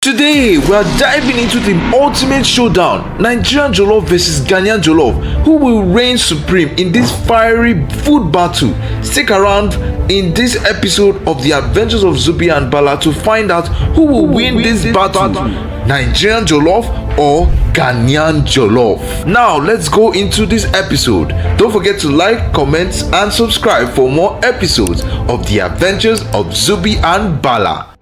Today, we are diving into the ultimate showdown, Nigerian Jollof versus Ghanaian Jollof. Who will reign supreme in this fiery food battle? Stick around in this episode of The Adventures of Zubi and Bala to find out who will win this battle, Nigerian Jollof or Ghanaian Jollof. Now, let's go into this episode. Don't forget to like, comment, and subscribe for more episodes of The Adventures of Zubi and Bala.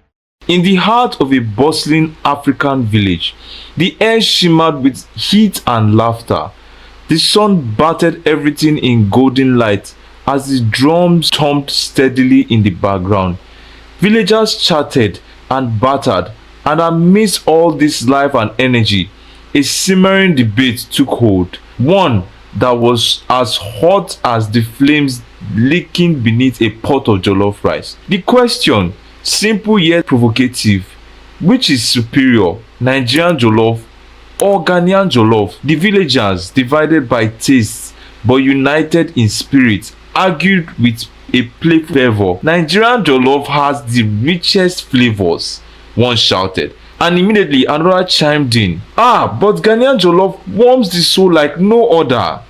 In the heart of a bustling African village, the air shimmered with heat and laughter. The sun battered everything in golden light as the drums thumped steadily in the background. Villagers chatted and battered, and amidst all this life and energy, a simmering debate took hold, one that was as hot as the flames licking beneath a pot of jollof rice. The question, simple yet provocative: which is superior, Nigerian Jollof or Ghanaian Jollof? The villagers, divided by tastes but united in spirit, argued with a playful fervor. Nigerian Jollof has the richest flavors, one shouted, and immediately another chimed in. But Ghanaian Jollof warms the soul like no other.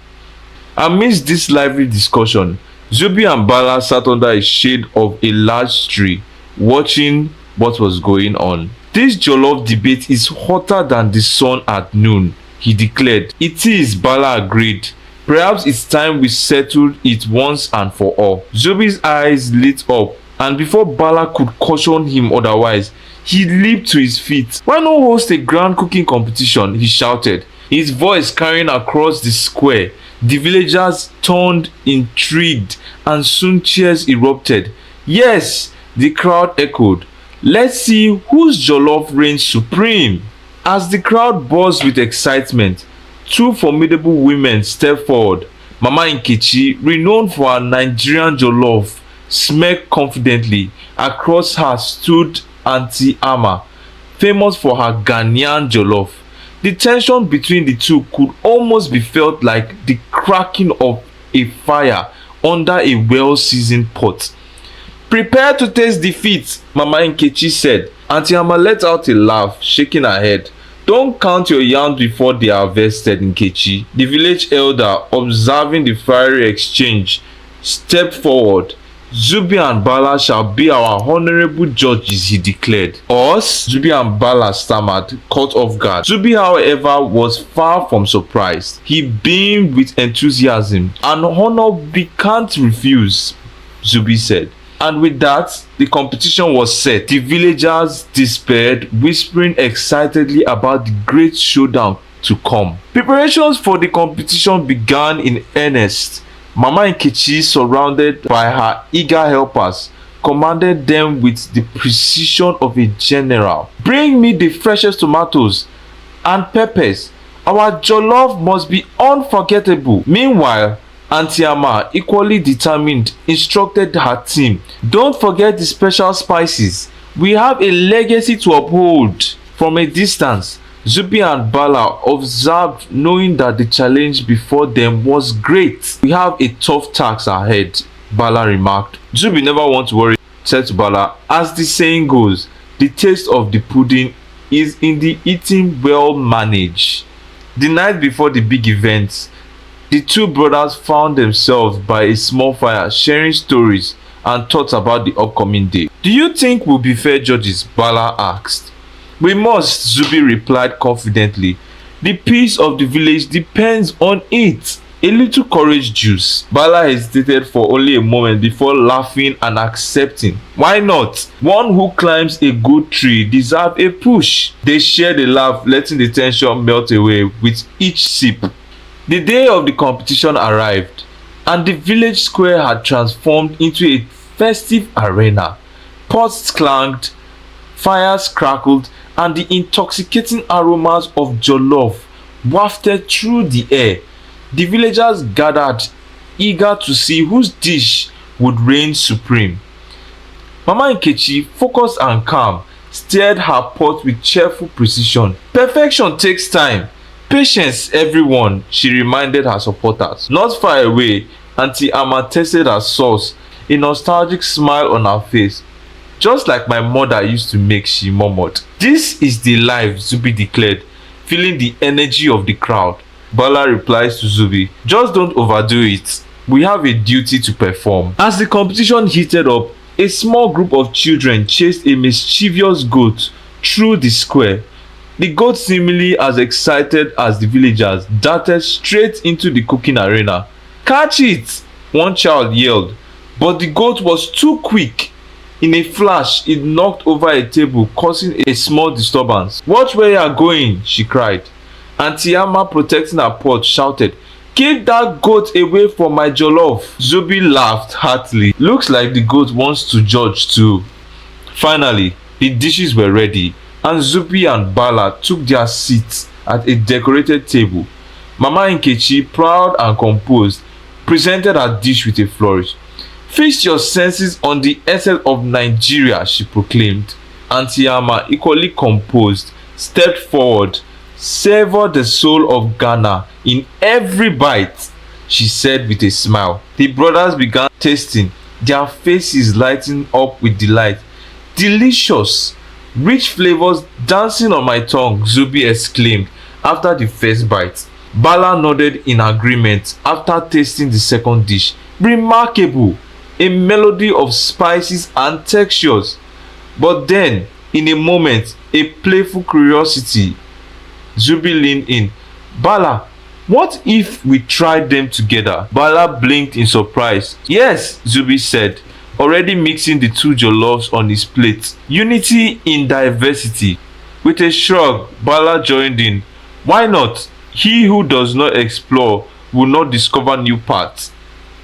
Amidst this lively discussion, Zubi and Bala sat under a shade of a large tree, watching what was going on. This jollof debate is hotter than the sun at noon, he declared. It is, Bala agreed. Perhaps it's time we settled it once and for all. Zubi's eyes lit up, and before Bala could caution him otherwise, he leaped to his feet. Why not host a grand cooking competition? He shouted, his voice carrying across the square. The villagers turned intrigued, and soon cheers erupted. Yes, the crowd echoed. Let's see whose jollof reigns supreme. As the crowd buzzed with excitement, two formidable women stepped forward. Mama Nkechi, renowned for her Nigerian jollof, smirked confidently. Across her stood Auntie Ama, famous for her Ghanaian jollof. The tension between the two could almost be felt like the cracking of a fire under a well-seasoned pot. Prepare to taste defeat, Mama Nkechi said. Auntie Ama let out a laugh, shaking her head. Don't count your yams before they are harvested, Nkechi. The village elder, observing the fiery exchange, stepped forward. Zubi and Bala shall be our honorable judges, he declared. Us? Zubi and Bala stammered, caught off guard. Zubi, however, was far from surprised. He beamed with enthusiasm. An honor we can't refuse, Zubi said. And with that, the competition was set. The villagers despaired, whispering excitedly about the great showdown to come. Preparations for the competition began in earnest. Mama Nkechi, surrounded by her eager helpers, commanded them with the precision of a general. Bring me the freshest tomatoes and peppers. Our jollof must be unforgettable. Meanwhile, Auntie Ama, equally determined, instructed her team. Don't forget the special spices. We have a legacy to uphold. From a distance, Zubi and Bala observed, knowing that the challenge before them was great. We have a tough task ahead, Bala remarked. Zubi, never want to worry, said to Bala. As the saying goes, the taste of the pudding is in the eating well managed. The night before the big event, the two brothers found themselves by a small fire, sharing stories and thoughts about the upcoming day. Do you think we'll be fair judges? Bala asked. We must, Zubi replied confidently. The peace of the village depends on it. A little courage juice. Bala hesitated for only a moment before laughing and accepting. Why not? One who climbs a good tree deserves a push. They shared a laugh, letting the tension melt away with each sip. The day of the competition arrived, and the village square had transformed into a festive arena. Pots clanged, fires crackled, and the intoxicating aromas of jollof wafted through the air. The villagers gathered, eager to see whose dish would reign supreme. Mama Nkechi, focused and calm, stirred her pot with cheerful precision. Perfection takes time. Patience, everyone, she reminded her supporters. Not far away, Auntie Ama tasted her sauce, a nostalgic smile on her face. Just like my mother used to make, she murmured. This is the life, Zubi declared, feeling the energy of the crowd. Bala replies to Zubi, just don't overdo it. We have a duty to perform. As the competition heated up, a small group of children chased a mischievous goat through the square. The goat, seemingly as excited as the villagers, darted straight into the cooking arena. Catch it! One child yelled, but the goat was too quick. In a flash, it knocked over a table, causing a small disturbance. Watch where you are going, she cried. Auntie Amma, protecting her pot, shouted, keep that goat away from my jollof. Zubi laughed heartily. Looks like the goat wants to judge too. Finally, the dishes were ready, and Zubi and Bala took their seats at a decorated table. Mama Nkechi, proud and composed, presented her dish with a flourish. Feast your senses on the essence of Nigeria, she proclaimed. Auntie Amma, equally composed, stepped forward. Savor the soul of Ghana in every bite, she said with a smile. The brothers began tasting, their faces lighting up with delight. Delicious, rich flavors dancing on my tongue, Zubi exclaimed after the first bite. Bala nodded in agreement after tasting the second dish. Remarkable, a melody of spices and textures. But then, in a moment, a playful curiosity. Zubi leaned in. Bala, what if we tried them together? Bala blinked in surprise. Yes, Zubi said, already mixing the two jollofs on his plate. Unity in diversity. With a shrug, Bala joined in. Why not? He who does not explore will not discover new paths.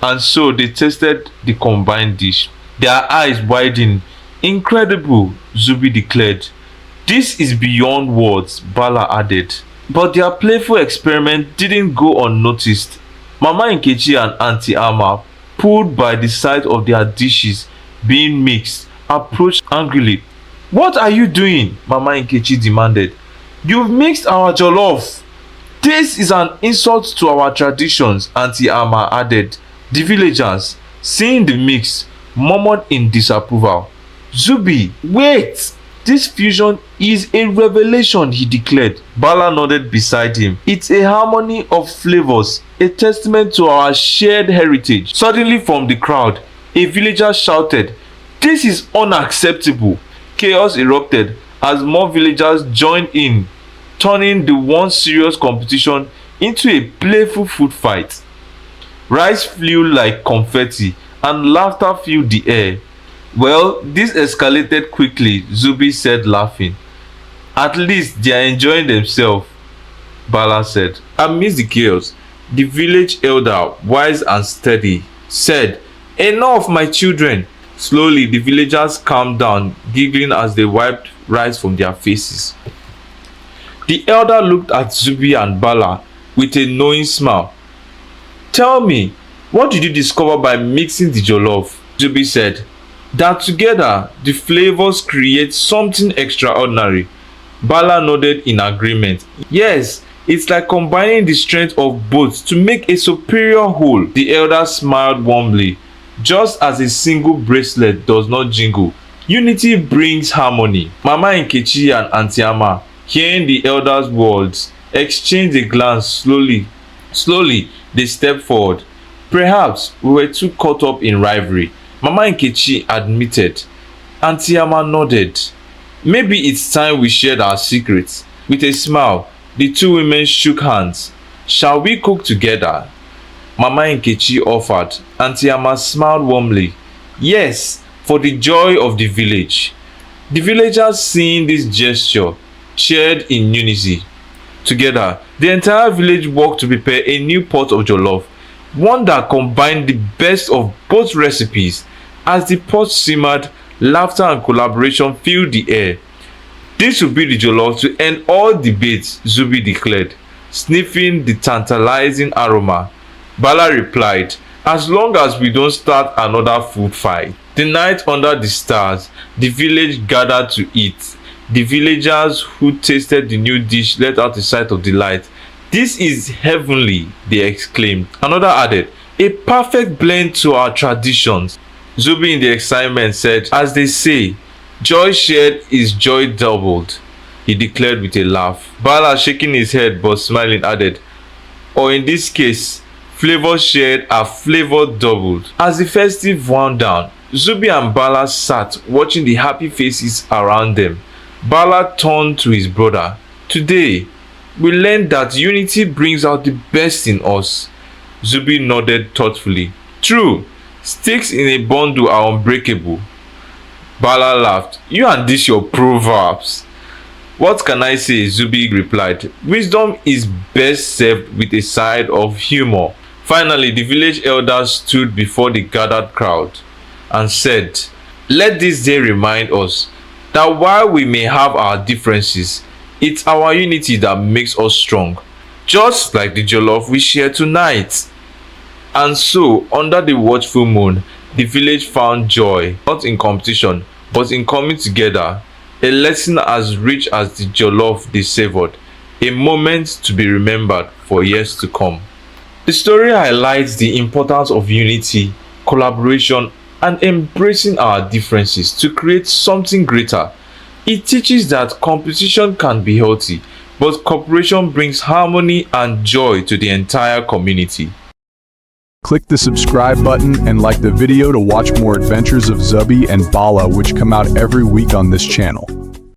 And so they tasted the combined dish. Their eyes widened. Incredible, Zubi declared. This is beyond words, Bala added. But their playful experiment didn't go unnoticed. Mama Nkechi and Auntie Amma, pulled by the sight of their dishes being mixed, approached angrily. What are you doing? Mama Nkechi demanded. You've mixed our jollof. This is an insult to our traditions, Auntie Amma added. The villagers, seeing the mix, murmured in disapproval. Zubi, wait! This fusion is a revelation, he declared. Bala nodded beside him. It's a harmony of flavors, a testament to our shared heritage. Suddenly from the crowd, a villager shouted, this is unacceptable. Chaos erupted as more villagers joined in, turning the once serious competition into a playful food fight. Rice flew like confetti and laughter filled the air. Well, this escalated quickly, Zubi said, laughing. At least they are enjoying themselves, Bala said. Amidst the chaos, the village elder, wise and steady, said, enough, my children. Slowly, the villagers calmed down, giggling as they wiped rice from their faces. The elder looked at Zubi and Bala with a knowing smile. Tell me, what did you discover by mixing the jollof? Zubi said. That together the flavors create something extraordinary. Bala nodded in agreement. Yes, it's like combining the strength of both to make a superior whole. The elder smiled warmly. Just as a single bracelet does not jingle, unity brings harmony. Mama Nkechi and Auntie Amma, hearing the elder's words, exchanged a glance slowly. Slowly, they stepped forward. Perhaps we were too caught up in rivalry, Mama Nkechi admitted. Auntie Amma nodded. Maybe it's time we shared our secrets. With a smile, the two women shook hands. Shall we cook together? Mama Nkechi offered. Auntie Amma smiled warmly. Yes, for the joy of the village. The villagers, seeing this gesture, cheered in unity. Together, the entire village worked to prepare a new pot of jollof, one that combined the best of both recipes. As the pot simmered, laughter and collaboration filled the air. This would be the jollof to end all debates, Zubi declared, sniffing the tantalizing aroma. Bala replied, as long as we don't start another food fight. The night under the stars, the village gathered to eat. The villagers who tasted the new dish let out a sigh of delight. This is heavenly, they exclaimed. Another added, a perfect blend to our traditions. Zubi in the excitement said, "As they say, joy shared is joy doubled," he declared with a laugh. Bala, shaking his head but smiling, added, "Or in this case, flavor shared are flavor doubled." As the festive wound down, Zubi and Bala sat watching the happy faces around them. Bala turned to his brother. "Today, we learned that unity brings out the best in us." Zubi nodded thoughtfully. "True, sticks in a bundle are unbreakable." Bala laughed. "You and this your proverbs." "What can I say?" Zubi replied. "Wisdom is best served with a side of humor." Finally, the village elders stood before the gathered crowd and said, "Let this day remind us that while we may have our differences, it's our unity that makes us strong, just like the jollof we share tonight." And so, under the watchful moon, the village found joy, not in competition, but in coming together, a lesson as rich as the jollof they savored, a moment to be remembered for years to come. The story highlights the importance of unity, collaboration, and embracing our differences to create something greater. It teaches that competition can be healthy, but cooperation brings harmony and joy to the entire community. Click the subscribe button and like the video to watch more adventures of Zubi and Bala, which come out every week on this channel.